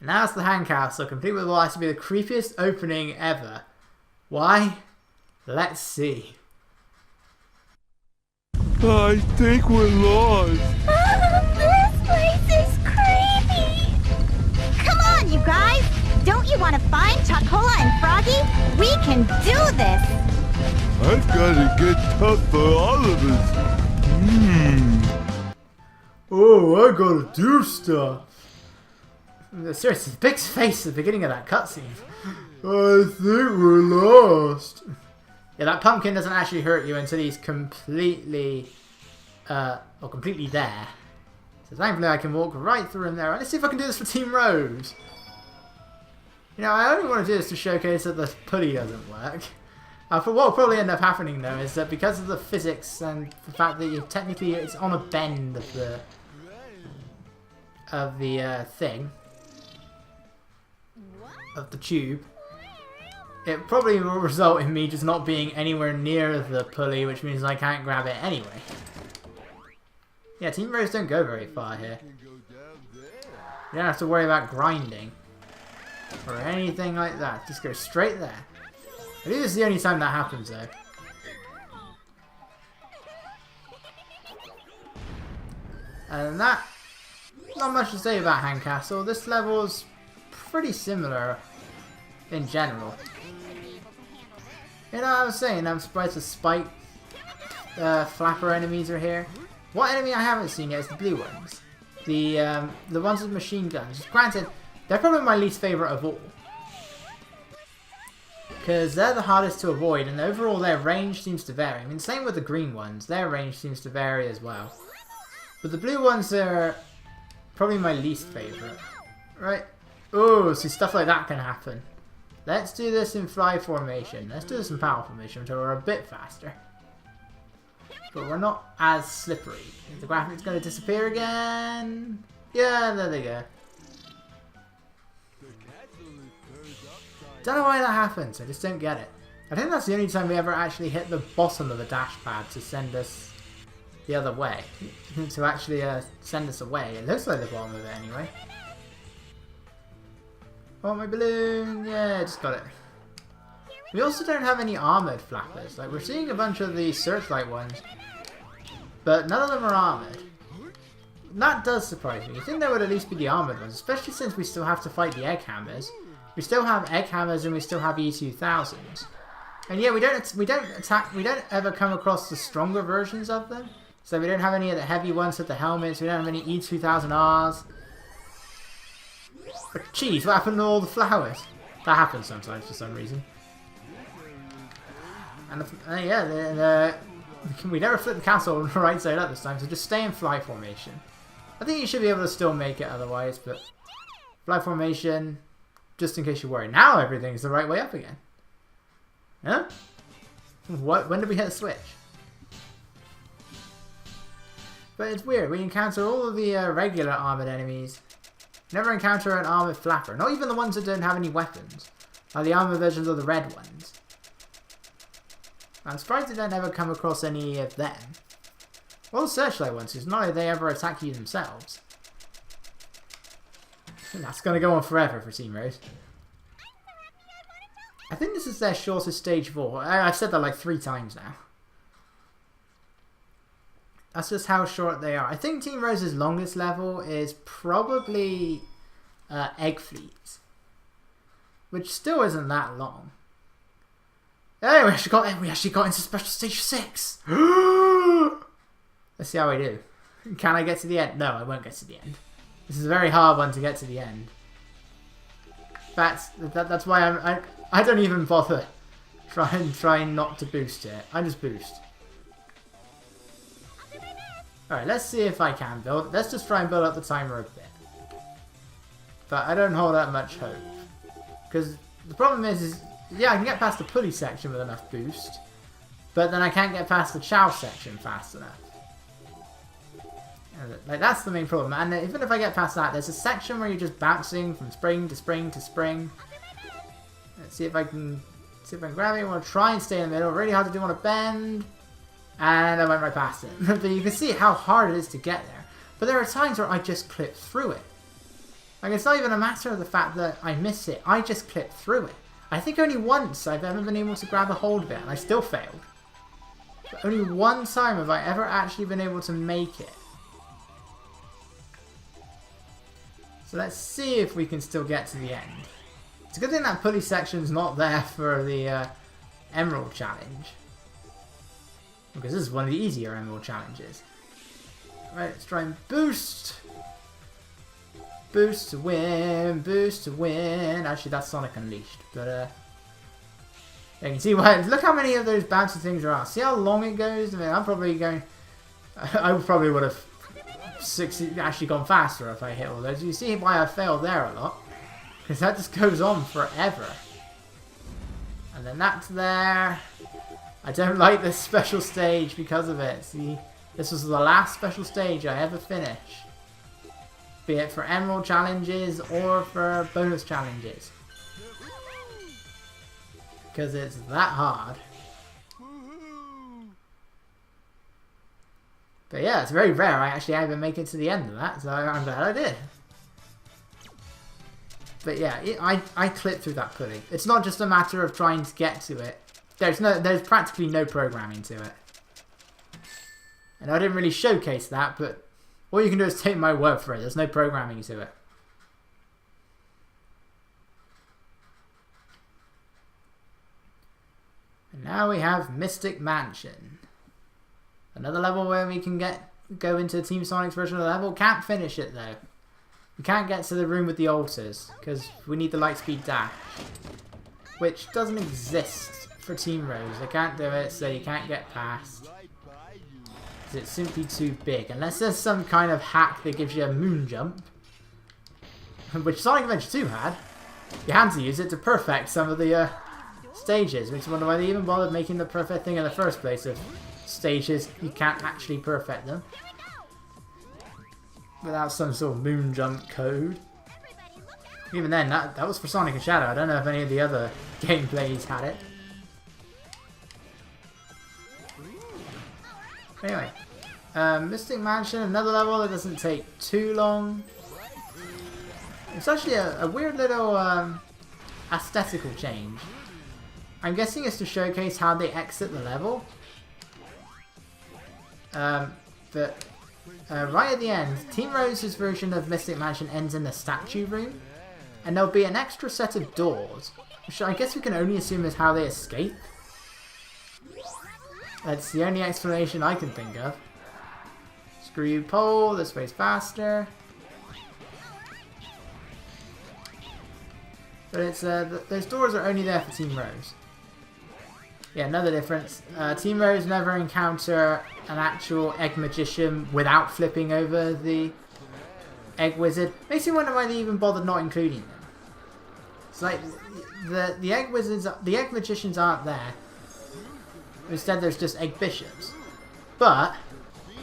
Now it's the hand castle, complete with what has to be the creepiest opening ever. Why? Let's see. I think we're lost. This place is creepy. Come on, you guys. Don't you want to find Chocola and Froggy? We can do this. I've got to get tough for all of us. Oh, I gotta do stuff. Seriously, Big's face at the beginning of that cutscene. I think we're lost. Yeah, that pumpkin doesn't actually hurt you until he's completely, completely there. So thankfully I can walk right through him there. Let's see if I can do this for Team Rose. You know, I only want to do this to showcase that the pulley doesn't work. What will probably end up happening though is that because of the physics and the fact that technically it's on a bend of the thing, of the tube, it probably will result in me just not being anywhere near the pulley, which means I can't grab it anyway. Yeah, Team Rose don't go very far here. You don't have to worry about grinding or anything like that. Just go straight there. I think this is the only time that happens though. And that, not much to say about Hand Castle. This level's pretty similar in general. You know, I was saying I'm surprised the spike flapper enemies are here. What enemy I haven't seen yet is the blue ones. The ones with machine guns. Granted, they're probably my least favourite of all. Because they're the hardest to avoid, and overall their range seems to vary. I mean, same with the green ones. Their range seems to vary as well. But the blue ones are probably my least favourite. Right? Oh, see, stuff like that can happen. Let's do this in fly formation. Let's do this in power formation until we're a bit faster. But we're not as slippery. Is the graphic's going to disappear again? Yeah, there they go. Don't know why that happens, I just don't get it. I think that's the only time we ever actually hit the bottom of the dash pad to send us the other way. To actually send us away. It looks like the bottom of it anyway. Oh, my balloon! Yeah, just got it. We also don't have any armoured flappers. Like, we're seeing a bunch of the searchlight ones, but none of them are armoured. That does surprise me. You think there would at least be the armoured ones, especially since we still have to fight the egg hammers. We still have egg hammers and we still have E2000s. And yeah, we don't ever come across the stronger versions of them. So we don't have any of the heavy ones with the helmets, we don't have any E2000Rs. But jeez, what happened to all the flowers? That happens sometimes for some reason. And yeah, we never flip the castle on the right side up this time, so just stay in fly formation. I think you should be able to still make it otherwise, but fly formation, just in case you're worried. Now everything's the right way up again. Huh? What? When did we hit the switch? But it's weird, we encounter all of the regular armoured enemies. Never encounter an armoured flapper. Not even the ones that don't have any weapons. Like the armoured versions of the red ones. I'm surprised I don't ever come across any of them. Well, the searchlight ones, because not only they ever attack you themselves. That's going to go on forever for Team Rose. I think this is their shortest stage 4. I've said that like 3 times now. That's just how short they are. I think Team Rose's longest level is probably Egg Fleet. Which still isn't that long. Hey, we actually got into Special Stage 6! Let's see how I do. Can I get to the end? No, I won't get to the end. This is a very hard one to get to the end. That's why I don't even bother trying not to boost it. I just boost. Alright, let's see if I can build. Let's just try and build up the timer a bit. But I don't hold out much hope. Because the problem is, yeah, I can get past the pulley section with enough boost. But then I can't get past the chow section fast enough. Like, that's the main problem. And even if I get past that, there's a section where you're just bouncing from spring to spring to spring. Let's see if I can grab it. I want to try and stay in the middle. Really hard to do on a bend. And I went right past it. But you can see how hard it is to get there. But there are times where I just clip through it. Like, it's not even a matter of the fact that I miss it. I just clip through it. I think only once I've ever been able to grab a hold of it, and I still failed. But only one time have I ever actually been able to make it. So let's see if we can still get to the end. It's a good thing that pulley section's not there for the Emerald Challenge. Because this is one of the easier Emerald Challenges. Right, let's try and boost. Boost to win, boost to win. Actually, that's Sonic Unleashed. But, you can see why. Look how many of those bouncy things there are. See how long it goes? I mean, I'm probably going... I probably would have actually gone faster if I hit all those. You see why I failed there a lot. Because that just goes on forever. And then that's there. I don't like this special stage because of it. See, this was the last special stage I ever finished. Be it for Emerald Challenges or for bonus challenges. Because it's that hard. But yeah, it's very rare I actually ever make it to the end of that, so I'm glad I did. But yeah, I clipped through that pulley. It's not just a matter of trying to get to it. There's practically no programming to it. And I didn't really showcase that, but all you can do is take my word for it. There's no programming to it. And now we have Mystic Mansion. Another level where we can go into Team Sonic's version of the level. Can't finish it though. We can't get to the room with the altars because we need the Lightspeed Dash, which doesn't exist for Team Rose. They can't do it, so you can't get past. It's simply too big. Unless there's some kind of hack that gives you a moon jump, which Sonic Adventure 2 had. You had to use it to perfect some of the stages, which is wonder why they even bothered making the perfect thing in the first place. If stages you can't actually perfect them without some sort of moon jump code. Even then, that was for Sonic and Shadow. I don't know if any of the other gameplays had it. Anyway, Mystic Mansion, another level that doesn't take too long. It's actually a weird little aesthetical change. I'm guessing it's to showcase how they exit the level. But right at the end, Team Rose's version of Mystic Mansion ends in the statue room. And there'll be an extra set of doors, which I guess we can only assume is how they escape. That's the only explanation I can think of. Screw you, pole. This way's faster. But it's those doors are only there for Team Rose. Yeah, another difference. Team Rose never encounter an actual egg magician without flipping over the egg wizard. Makes me wonder why they even bothered not including them. It's like the egg wizards, the egg magicians aren't there. Instead, there's just egg bishops. But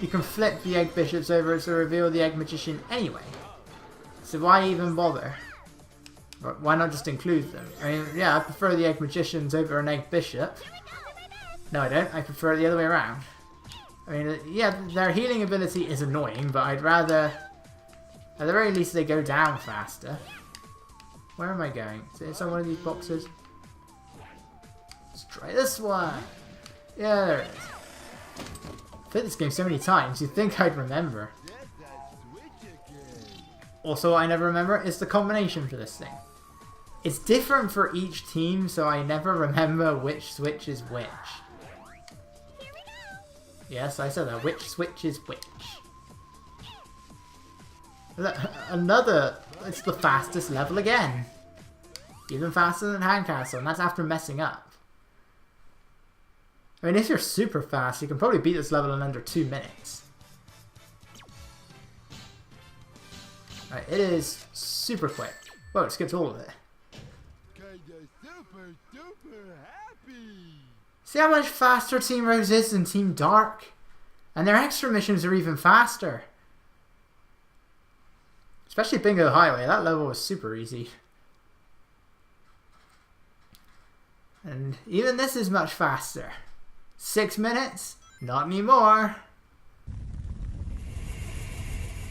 you can flip the egg bishops over to reveal the egg magician anyway. So why even bother? Why not just include them? I mean, yeah, I prefer the egg magicians over an egg bishop. No, I don't. I prefer it the other way around. I mean, yeah, their healing ability is annoying, but I'd rather, at the very least, they go down faster. Where am I going? Is it one of these boxes? Let's try this one. Yeah, there it is. I've played this game so many times, you'd think I'd remember. Also, what I never remember is the combination for this thing. It's different for each team, so I never remember which switch is which. Yes, I said that. Which switch is which. Another... It's the fastest level again. Even faster than Handcastle, and that's after messing up. I mean, if you're super fast, you can probably beat this level in under 2 minutes. Right, it is super quick. Whoa, it skipped all of it. See how much faster Team Rose is than Team Dark? And their extra missions are even faster. Especially Bingo Highway, that level was super easy. And even this is much faster. 6 minutes? Not anymore.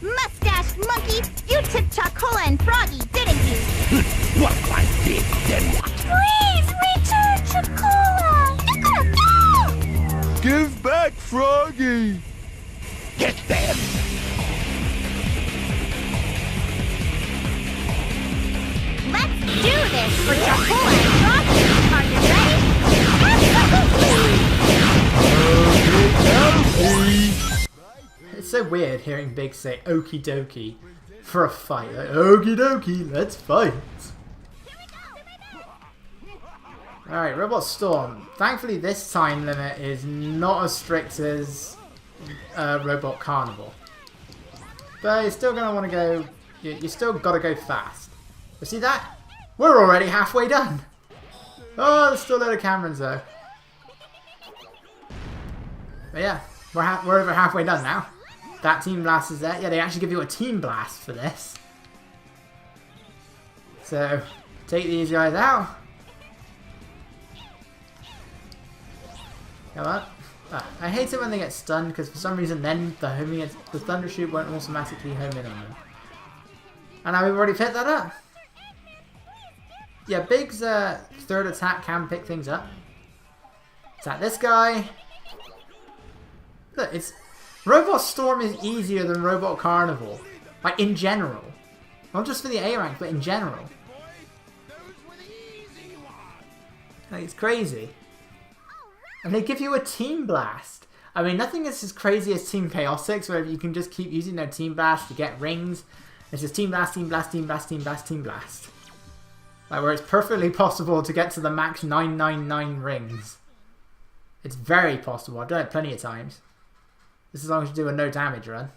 Mustache monkey, You tipped Chocola and Froggy, didn't you? Well, I did, then what? Please return Chocola! No! Give back Froggy! Get them! Let's do this for Chocola and Froggy! Are you ready? Absolutely! It's so weird hearing Big say okie dokie for a fight. Like, okie dokie, let's fight. Alright, Robot Storm. Thankfully this time limit is not as strict as Robot Carnival. But you're still going to want to go... You still got to go fast. But see that? We're already halfway done. Oh, there's still a load of Camerons though. But yeah, we're over halfway done now. That Team Blast is there. Yeah, they actually give you a Team Blast for this. So, take these guys out. Come on. I hate it when they get stunned because for some reason then the Thunder Shoot won't automatically home in on them. And now we've already picked that up. Yeah, Big's third attack can pick things up. Attack this guy. Look, it's... Robot Storm is easier than Robot Carnival. Like, in general. Not just for the A rank, but in general. Like, it's crazy. And they give you a Team Blast. I mean, nothing is as crazy as Team Chaotix, where you can just keep using their Team Blast to get rings. It's just Team Blast, Team Blast, Team Blast, Team Blast, Team Blast. Like, where it's perfectly possible to get to the max 999 rings. It's very possible. I've done it plenty of times. Just as long as you do a no damage run.